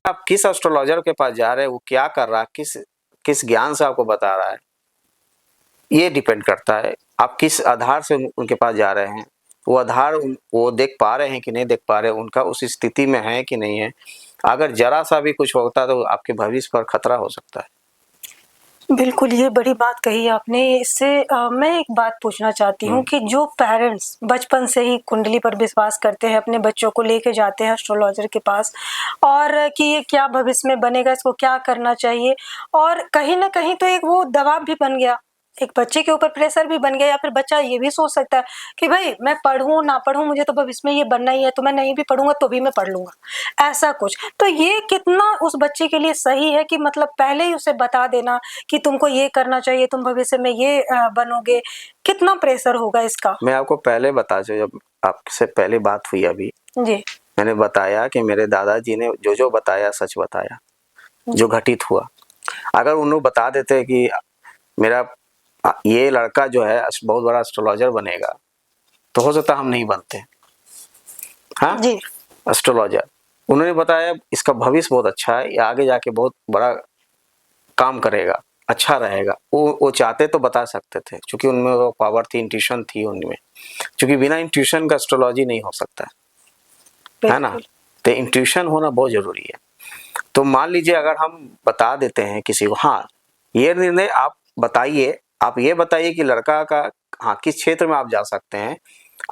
आप किस एस्ट्रोलॉजर के पास जा रहे हैं, वो क्या कर रहा है, किस किस ज्ञान से आपको बता रहा है, ये डिपेंड करता है। आप किस आधार से उनके पास जा रहे हैं, वो आधार वो देख पा रहे हैं कि नहीं देख पा रहे, उनका उस स्थिति में है कि नहीं है। अगर जरा सा भी कुछ होता तो आपके भविष्य पर खतरा हो सकता है। बिल्कुल, ये बड़ी बात कही आपने। इससे मैं एक बात पूछना चाहती हूँ कि जो पेरेंट्स बचपन से ही कुंडली पर विश्वास करते हैं, अपने बच्चों को लेके जाते हैं एस्ट्रोलॉजर के पास और कि ये क्या भविष्य में बनेगा, इसको क्या करना चाहिए, और कहीं न कहीं तो एक वो दबाव भी बन गया, एक बच्चे के ऊपर प्रेशर भी बन गया, या फिर बच्चा ये भी सोच सकता है कि भई मैं पढ़ूँ, ना पढ़ूँ, मुझे तो भविष्य में ये बनना ही है, तो मैं नहीं भी पढ़ूँगा तो भी मैं पढ़ लूँगा, ऐसा कुछ। तो ये कितना उस बच्चे के लिए सही है कि मतलब पहले ही उसे बता देना कि तुमको ये करना चाहिए, तुम भविष्य में ये बनोगे, कितना प्रेशर होगा इसका? मैं आपको पहले बता दूं, जब आपसे पहले बात हुई अभी, जी, मैंने बताया कि मेरे दादाजी ने जो जो बताया सच बताया, जो घटित हुआ। अगर उन्होंने बता देते कि मेरा ये लड़का जो है बहुत बड़ा एस्ट्रोलॉजर बनेगा, तो हो सकता हम नहीं बनते। हाँ, जी, एस्ट्रोलॉजर उन्होंने बताया इसका भविष्य बहुत अच्छा है, ये आगे जाके बहुत बड़ा काम करेगा, अच्छा रहेगा। वो चाहते तो बता सकते थे, क्योंकि उनमें वो पावर थी, इंट्यूशन थी उनमें, क्योंकि बिना इंट्यूशन का एस्ट्रोलॉजी नहीं हो सकता है ना। बिल्कुल। तो इंट्यूशन होना बहुत जरूरी है। तो मान लीजिए अगर हम बता देते हैं किसी को, हाँ ये निर्णय आप बताइए, आप ये बताइए कि लड़का का हाँ किस क्षेत्र में आप जा सकते हैं।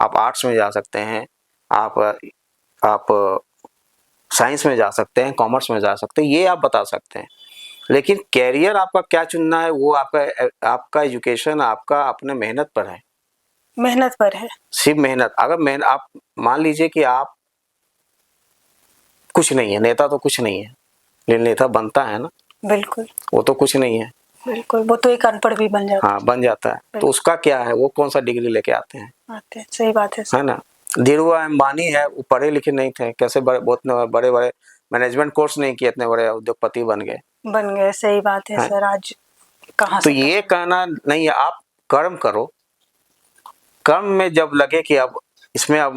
आप आर्ट्स में जा सकते हैं, आप साइंस में जा सकते हैं, कॉमर्स में जा सकते हैं, ये आप बता सकते हैं। लेकिन कैरियर आपका क्या चुनना है, वो आपका एजुकेशन, आपका अपने मेहनत पर है, मेहनत पर है। सिर्फ मेहनत। अगर मेहनत, आप मान लीजिए कि आप कुछ नहीं है, नेता तो कुछ नहीं है, लेकिन नेता बनता है ना, बिल्कुल, वो तो कुछ नहीं है। बिल्कुल, वो तो एक अनपढ़ भी बन जाता हाँ, बन जाता है, तो बिल्कुल, उसका क्या है, वो कौन सा डिग्री लेके आते हैं, आते हैं, सही बात है सर। है ना। धीरूभाई अंबानी है, वो पढ़े लिखे नहीं थे, कैसे बहुत बड़े बड़े मैनेजमेंट कोर्स नहीं किए, इतने बड़े उद्योगपति बन गए बन गए, सही बात है हैं। सर, आज कहाँ तो से ये कहाँ। कहना नहीं है, आप कर्म करो, कर्म में जब लगे कि अब इसमें अब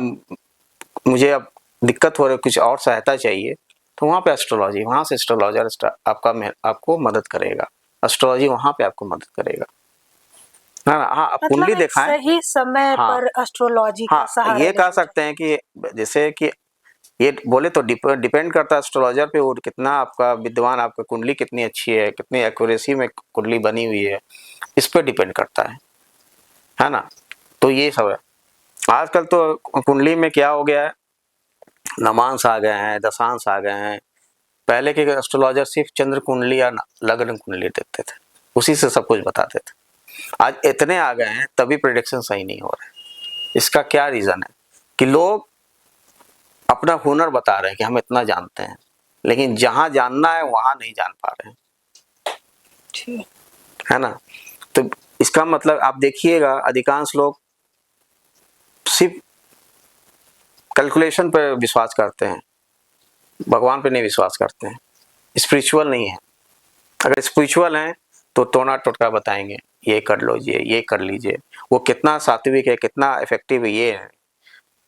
मुझे अब दिक्कत हो रही, कुछ और सहायता चाहिए, तो वहाँ पे एस्ट्रोलॉजी, वहाँ से एस्ट्रोलॉजर आपको मदद करेगा, एस्ट्रोलॉजी वहाँ पे आपको मदद करेगा, है ना। हाँ, आप कुंडली मतलब एक दिखाएं। सही समय हाँ, पर एस्ट्रोलॉजी का हाँ, सहारा ये कह लेना सकते चाहिए। हैं कि जैसे कि ये बोले तो डिपेंड करता है एस्ट्रोलॉजर पे, और कितना आपका विद्वान, आपका कुंडली कितनी अच्छी है, कितनी एक्यूरेसी में कुंडली बनी हुई है, इस पर डिपेंड करता है ना। तो ये सब है। आजकल तो कुंडली में क्या हो गया है, नमांस आ गए हैं, दशांश आ गए हैं। पहले के एस्ट्रोलॉजर सिर्फ चंद्र कुंडली या लग्न कुंडली देते थे, उसी से सब कुछ बताते थे। आज इतने आ गए हैं, तभी प्रिडिक्शन सही नहीं हो रहा है। इसका क्या रीजन है कि लोग अपना हुनर बता रहे हैं कि हम इतना जानते हैं, लेकिन जहां जानना है वहां नहीं जान पा रहे हैं, ठीक। है ना। तो इसका मतलब आप देखिएगा, अधिकांश लोग सिर्फ कैलकुलेशन पर विश्वास करते हैं, भगवान पे नहीं विश्वास करते हैं, स्पिरिचुअल नहीं है। अगर स्पिरिचुअल हैं तो टोना टोटका बताएंगे, ये कर लीजिए, ये कर लीजिए, वो कितना सात्विक है, कितना इफेक्टिव है, ये है।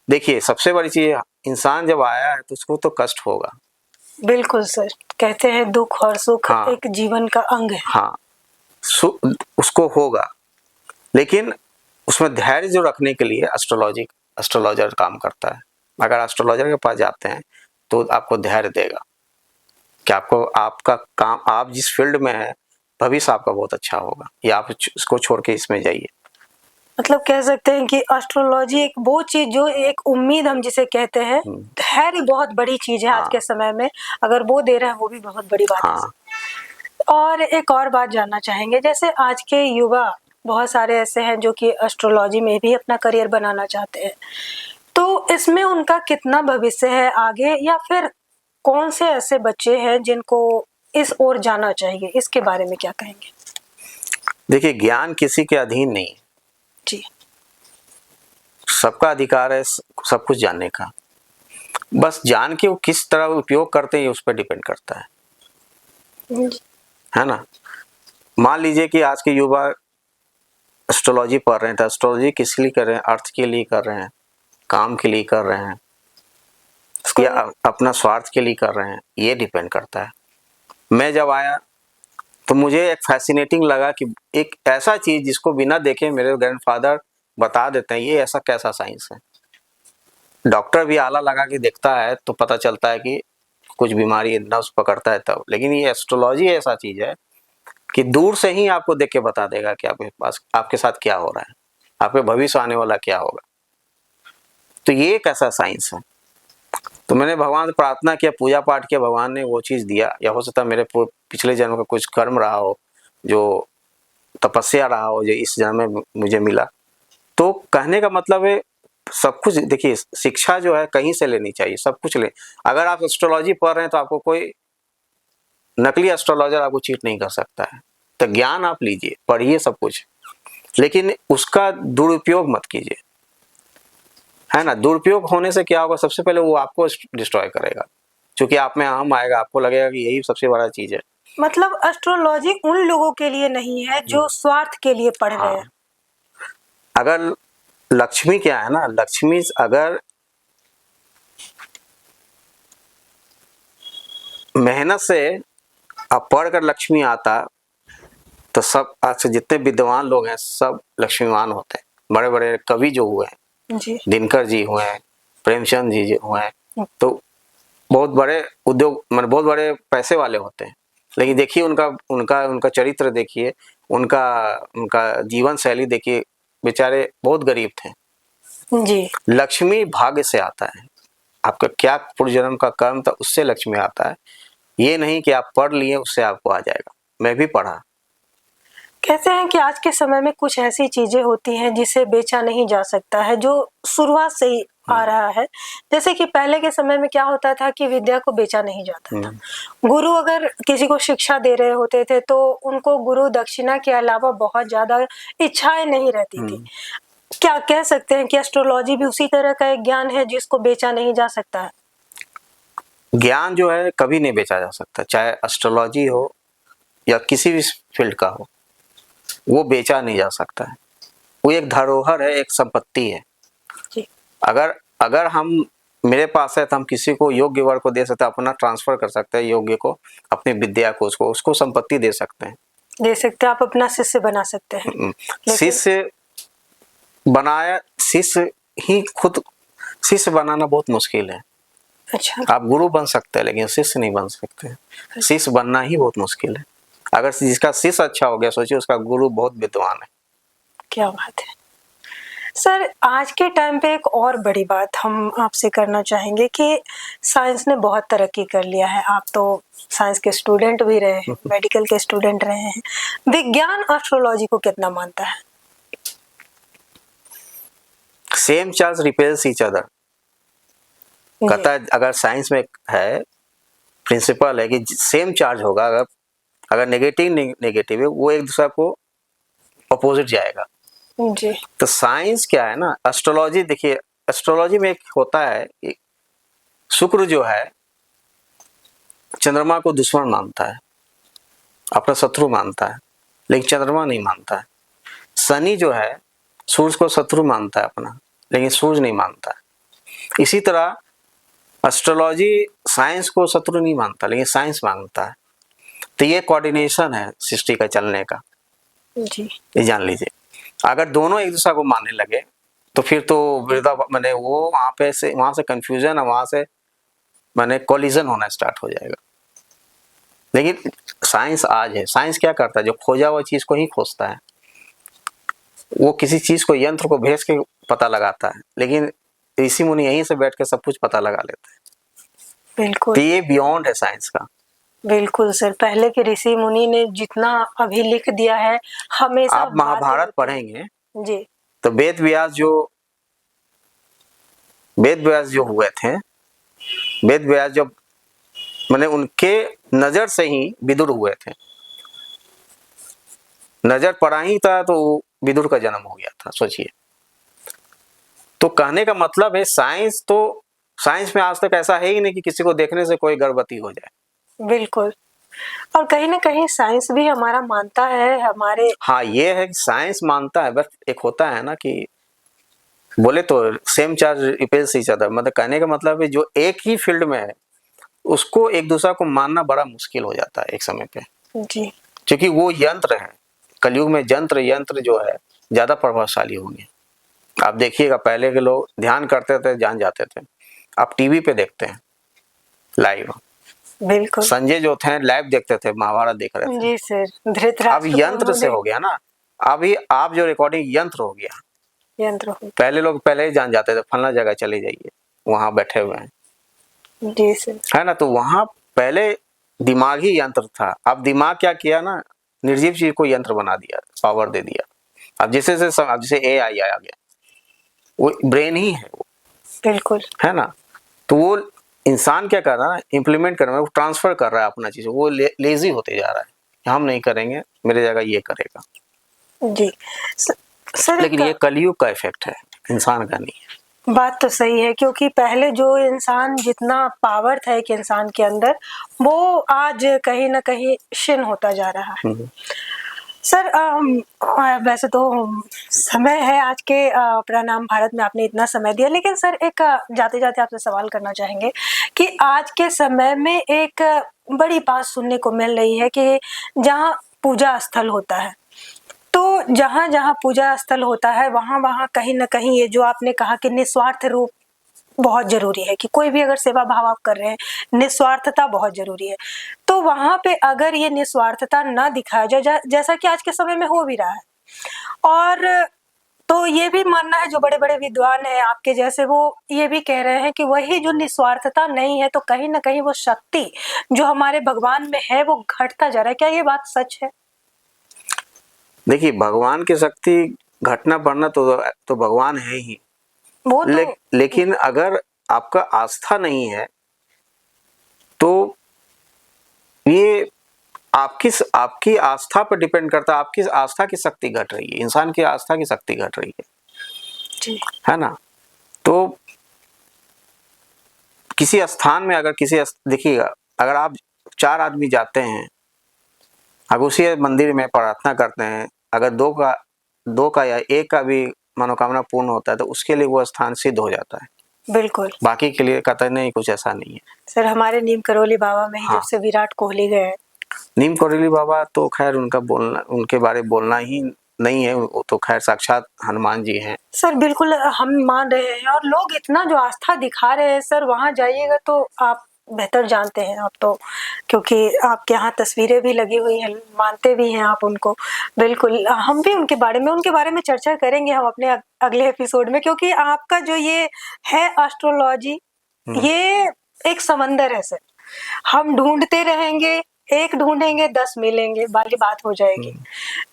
देखिए सबसे बड़ी चीज, इंसान जब आया है तो उसको तो कष्ट होगा। बिल्कुल सर, कहते हैं दुख और सुख हाँ, एक जीवन का अंग है। हाँ, उसको होगा, लेकिन उसमें धैर्य जो रखने के लिए एस्ट्रोलॉजर काम करता है। अगर एस्ट्रोलॉजर के पास जाते हैं तो आपको धैर्य देगा कि आपको आपका काम, आप जिस फील्ड में है, भविष्य आपका बहुत अच्छा होगा, या आप इसको छोड़ के इसमें जाइए। मतलब कह सकते हैं कि एस्ट्रोलॉजी एक वो चीज जो एक उम्मीद हम जिसे कहते हैं, धैर्य बहुत बड़ी चीज है आज हाँ, के समय में, अगर वो दे रहे हैं वो भी बहुत बड़ी बात है। हाँ, और एक और बात जानना चाहेंगे, जैसे आज के युवा बहुत सारे ऐसे हैं जो कि एस्ट्रोलॉजी में भी अपना करियर बनाना चाहते हैं, तो इसमें उनका कितना भविष्य है आगे, या फिर कौन से ऐसे बच्चे हैं जिनको इस ओर जाना चाहिए, इसके बारे में क्या कहेंगे? देखिए ज्ञान किसी के अधीन नहीं है, जी, सबका अधिकार है सब कुछ जानने का। बस जान के वो किस तरह उपयोग करते हैं उस पर डिपेंड करता है ना। मान लीजिए कि आज के युवा एस्ट्रोलॉजी पढ़ रहे हैं, तो एस्ट्रोलॉजी किस लिए कर रहे हैं, अर्थ के लिए कर रहे हैं, काम के लिए कर रहे हैं, या अपना स्वार्थ के लिए कर रहे हैं, ये डिपेंड करता है। मैं जब आया तो मुझे एक फैसिनेटिंग लगा कि एक ऐसा चीज जिसको बिना देखे मेरे ग्रैंडफादर बता देते हैं, ये ऐसा कैसा साइंस है। डॉक्टर भी आला लगा के देखता है तो पता चलता है कि कुछ बीमारी नस पकड़ता है तब, लेकिन ये एस्ट्रोलॉजी ऐसा चीज है कि दूर से ही आपको देख के बता देगा कि आपके पास आपके साथ क्या हो रहा है, आपके भविष्य आने वाला क्या होगा। तो ये एक ऐसा साइंस है। तो मैंने भगवान से प्रार्थना किया, पूजा पाठ किया, भगवान ने वो चीज़ दिया, या हो सकता है मेरे पिछले जन्म का कुछ कर्म रहा हो, जो तपस्या रहा हो, जो इस जन्म में मुझे मिला। तो कहने का मतलब है सब कुछ, देखिए शिक्षा जो है कहीं से लेनी चाहिए, सब कुछ ले। अगर आप एस्ट्रोलॉजी पढ़ रहे हैं तो आपको कोई नकली एस्ट्रोलॉजर आपको चीट नहीं कर सकता है। तो ज्ञान आप लीजिए, पढ़िए सब कुछ, लेकिन उसका दुरुपयोग मत कीजिए, है ना। दुरुपयोग होने से क्या होगा, सबसे पहले वो आपको डिस्ट्रॉय करेगा, क्योंकि आप में अहम आएगा, आपको लगेगा कि यही सबसे बड़ा चीज है। मतलब एस्ट्रोलॉजी उन लोगों के लिए नहीं है जो स्वार्थ के लिए पढ़ रहे हैं। अगर लक्ष्मी क्या है ना, लक्ष्मी अगर मेहनत से अब पढ़कर लक्ष्मी आता तो सब आज से जितने विद्वान लोग हैं सब लक्ष्मीवान होते हैं। बड़े बड़े कवि जो हुए हैं, जी दिनकर जी हुए हैं, प्रेमचंद जी हुए हैं, तो बहुत बड़े उद्योग मतलब बहुत बड़े पैसे वाले होते हैं। लेकिन देखिए उनका उनका उनका चरित्र देखिए, उनका उनका जीवन शैली देखिए, बेचारे बहुत गरीब थे। जी लक्ष्मी भाग्य से आता है, आपका क्या पूर्व जन्म का कर्म था उससे लक्ष्मी आता है। ये नहीं कि आप पढ़ लिए उससे आपको आ जाएगा। मैं भी पढ़ा। कहते हैं कि आज के समय में कुछ ऐसी चीजें होती हैं जिसे बेचा नहीं जा सकता है, जो शुरुआत से ही आ रहा है। जैसे कि पहले के समय में क्या होता था कि विद्या को बेचा नहीं जाता था। गुरु अगर किसी को शिक्षा दे रहे होते थे तो उनको गुरु दक्षिणा के अलावा बहुत ज्यादा इच्छाएं नहीं रहती थी। क्या कह सकते हैं कि एस्ट्रोलॉजी भी उसी तरह का एक ज्ञान है जिसको बेचा नहीं जा सकता है? ज्ञान जो है कभी नहीं बेचा जा सकता, चाहे एस्ट्रोलॉजी हो या किसी भी फील्ड का हो, वो बेचा नहीं जा सकता है। वो एक धरोहर है, एक संपत्ति है। जी अगर अगर हम मेरे पास है तो हम किसी को योग्य वर्ग को दे सकते हैं, अपना ट्रांसफर कर सकते हैं योग्य को, अपनी विद्या को, उसको संपत्ति दे सकते हैं, दे सकते हैं, आप अपना शिष्य बना सकते हैं। लेकिन शिष्य बनाया, शिष्य ही खुद शिष्य बनाना बहुत मुश्किल है। अच्छा, आप गुरु बन सकते हैं लेकिन शिष्य नहीं बन सकते। शिष्य बनना ही बहुत मुश्किल है। अगर जिसका शिष्य अच्छा हो गया, सोचिए उसका गुरु बहुत विद्वान है। क्या बात है सर। आज के टाइम पे एक और बड़ी बात हम आपसे करना चाहेंगे कि साइंस ने बहुत तरक्की कर लिया है। आप तो साइंस के स्टूडेंट भी रहे हैं, मेडिकल के स्टूडेंट रहे हैं। विज्ञान एस्ट्रोलॉजी को कितना मानता है? Same charge repels each other कहता है। अगर साइंस में है प्रिंसिपल है कि सेम चार्ज होगा, अगर नेगेटिव नेगेटिव है वो एक दूसरे को अपोजिट जाएगा। जी तो साइंस क्या है ना, एस्ट्रोलॉजी देखिए, एस्ट्रोलॉजी में एक होता है, शुक्र जो है चंद्रमा को दुश्मन मानता है, अपना शत्रु मानता है, लेकिन चंद्रमा नहीं मानता है। शनि जो है सूर्य को शत्रु मानता है अपना, लेकिन सूर्य नहीं मानता है। इसी तरह एस्ट्रोलॉजी साइंस को शत्रु नहीं मानता, लेकिन साइंस मानता है। तो ये कोऑर्डिनेशन है सृष्टि का चलने का, जी ये जान लीजिए। अगर दोनों एक दूसरे को मानने लगे तो फिर तो वृद्धा मैंने वो वहां से कंफ्यूजन है, वहां से मैंने कोलिजन होना स्टार्ट हो जाएगा। लेकिन साइंस आज है, साइंस क्या करता है, जो खोजा हुआ चीज को ही खोजता है। वो किसी चीज को, यंत्र को भेज के पता लगाता है, लेकिन ऋषि मुनि यहीं से बैठ के सब कुछ पता लगा लेते हैं। बिल्कुल तो ये बियॉन्ड है साइंस का। बिल्कुल सर। पहले के ऋषि मुनि ने जितना अभी लिख दिया है, हमेशा आप महाभारत पढ़ेंगे जी तो वेद व्यास जो हुए थे, वेद व्यास जो मैंने उनके नजर से ही विदुर हुए थे। नजर पड़ा ही था तो विदुर का जन्म हो गया था, सोचिए। तो कहने का मतलब है साइंस में आज तक ऐसा है ही नहीं कि किसी को देखने से कोई गर्भवती हो जाए। बिल्कुल। और कहीं ना कहीं साइंस भी हमारा मानता है, हमारे हाँ, ये है कि साइंस मानता है, बस एक होता है ना कि बोले तो same charge repels each other, मतलब कहने का मतलब है जो एक ही फील्ड में है उसको एक दूसरा को मानना बड़ा मुश्किल हो जाता है एक समय पे, जी क्योंकि वो यंत्र है। कलयुग में यंत्र जो है ज्यादा प्रभावशाली होंगे। आप देखिएगा पहले के लोग ध्यान करते थे जान जाते थे, आप टीवी पे देखते हैं लाइव। बिल्कुल। संजय जो थे लाइव देखते थे, महाभारत देख रहे थे। जी सर, अब धृतराष्ट्र को यंत्र से उन्होंने हो गया ना, अभी आप जो रिकॉर्डिंग यंत्र हो गया। यंत्र हो पहले लोग पहले ही जान जाते थे फलना जगह चले जाइए, वहां बैठे हुए हैं, गया। जी सर। है ना। तो वहां पहले दिमाग ही यंत्र था। अब दिमाग क्या किया ना, निर्जीव चीज को यंत्र बना दिया, पावर दे दिया। अब जैसे AI आ गया, वो ब्रेन ही है वो, बिल्कुल। है ना। तो वो इंसान क्या कर रहा है, इम्प्लीमेंट कर रहा है, वो ट्रांसफर कर रहा है अपना चीज, वो लेजी होते जा रहा है, हम नहीं करेंगे, मेरे जगह ये करेगा। जी सर लेकिन एक ये कलयुग का इफेक्ट है, इंसान का नहीं है। बात तो सही है, क्योंकि पहले जो इंसान जितना पावर था एक इंसान के अंदर, वो आज कहीं ना कहीं क्षीण होता जा रहा है। सर वैसे तो समय है आज के प्रणाम भारत में आपने इतना समय दिया, लेकिन सर एक जाते जाते आपसे सवाल करना चाहेंगे कि आज के समय में एक बड़ी बात सुनने को मिल रही है कि जहाँ पूजा स्थल होता है, तो जहाँ जहाँ पूजा स्थल होता है वहाँ वहाँ कहीं ना कहीं ये जो आपने कहा कि निस्वार्थ रूप बहुत जरूरी है, कि कोई भी अगर सेवा भाव आप कर रहे हैं, निस्वार्थता बहुत जरूरी है। तो वहां पे अगर ये निस्वार्थता ना दिखाया जाए, जैसा कि आज के समय में हो भी रहा है, और तो ये भी मानना है जो बड़े बड़े विद्वान हैं आपके जैसे, वो ये भी कह रहे हैं कि वही जो निस्वार्थता नहीं है, तो कहीं ना कहीं वो शक्ति जो हमारे भगवान में है वो घटता जा रहा है। क्या ये बात सच है? देखिए भगवान की शक्ति घटना बढ़ना तो भगवान है ही। वो तो लेकिन अगर आपका आस्था नहीं है तो ये आपकी आस्था पर डिपेंड करता है। आपकी आस्था की शक्ति घट रही है, इंसान की आस्था की शक्ति घट रही जी है ना। तो किसी स्थान में अगर देखिएगा, अगर आप 4 आदमी जाते हैं, अगर उसी मंदिर में प्रार्थना करते हैं, अगर दो का या एक का भी मनोकामना पूर्ण होता है तो उसके लिए वो स्थान सिद्ध हो जाता है। बिल्कुल। बाकी के लिए कतई नहीं, कुछ ऐसा नहीं है। सर हमारे नीम करौली बाबा में ही हाँ, जब से विराट कोहली गए। नीम करौली बाबा तो खैर उनके बारे में बोलना ही नहीं है, वो तो खैर साक्षात हनुमान जी हैं। सर बिल्कुल हम मान रहे हैं, और लोग इतना जो आस्था दिखा रहे हैं सर, वहां जाइएगा तो आप बेहतर जानते हैं आप तो, क्योंकि आपके यहाँ तस्वीरें भी लगी हुई हैं, मानते भी हैं आप उनको। बिल्कुल हम भी उनके बारे में चर्चा करेंगे हम अपने अगले एपिसोड में, क्योंकि आपका जो ये है एस्ट्रोलॉजी, ये एक समंदर है सर। हम ढूंढते रहेंगे, एक ढूंढेंगे 10 मिलेंगे, वाली बात हो जाएगी।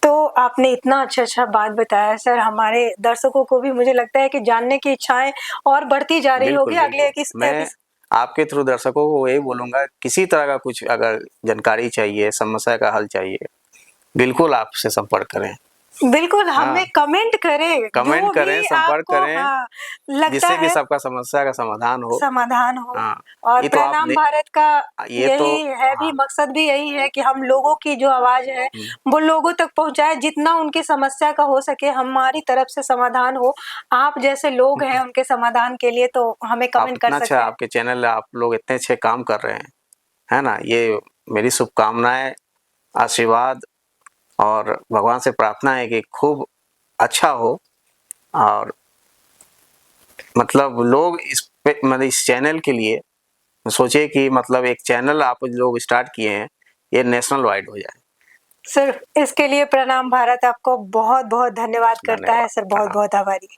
तो आपने इतना अच्छा बात बताया सर, हमारे दर्शकों को भी मुझे लगता है कि जानने की इच्छाएं और बढ़ती जा रही होगी बिल्कुल अगले मैं आपके थ्रू दर्शकों को यही बोलूंगा, किसी तरह का कुछ अगर जानकारी चाहिए, समस्या का हल चाहिए, बिल्कुल आपसे संपर्क करें। बिल्कुल हाँ, हमें कमेंट करें, कमेंट जो करें, भी संपर्क आपको करें, हाँ लगता जिससे कि है सबका समस्या का समाधान हो। समाधान हो। हाँ, और ये तो प्रणाम आपने भारत का ये तो यही है भी, हाँ, मकसद भी यही है कि हम लोगों की जो आवाज है वो लोगों तक पहुंचाए, जितना उनकी समस्या का हो सके हमारी तरफ से समाधान हो। आप जैसे लोग हैं उनके समाधान के लिए, तो हमें आप कमेंट कर इतना अच्छा सकते हैं। आपके चैनल, आप लोग इतने अच्छे काम कर रहे हैं, है ना। ये मेरी शुभकामनाएं, आशीर्वाद और भगवान से प्रार्थना है कि खूब अच्छा हो। और मतलब लोग मतलब इस चैनल के लिए सोचे कि मतलब एक चैनल आप लोग स्टार्ट किए हैं, ये नेशनल वाइड हो जाए। सर इसके लिए प्रणाम भारत आपको बहुत बहुत धन्यवाद करता है धन्यवाद, सर, बहुत प्रणाम। बहुत आभारी।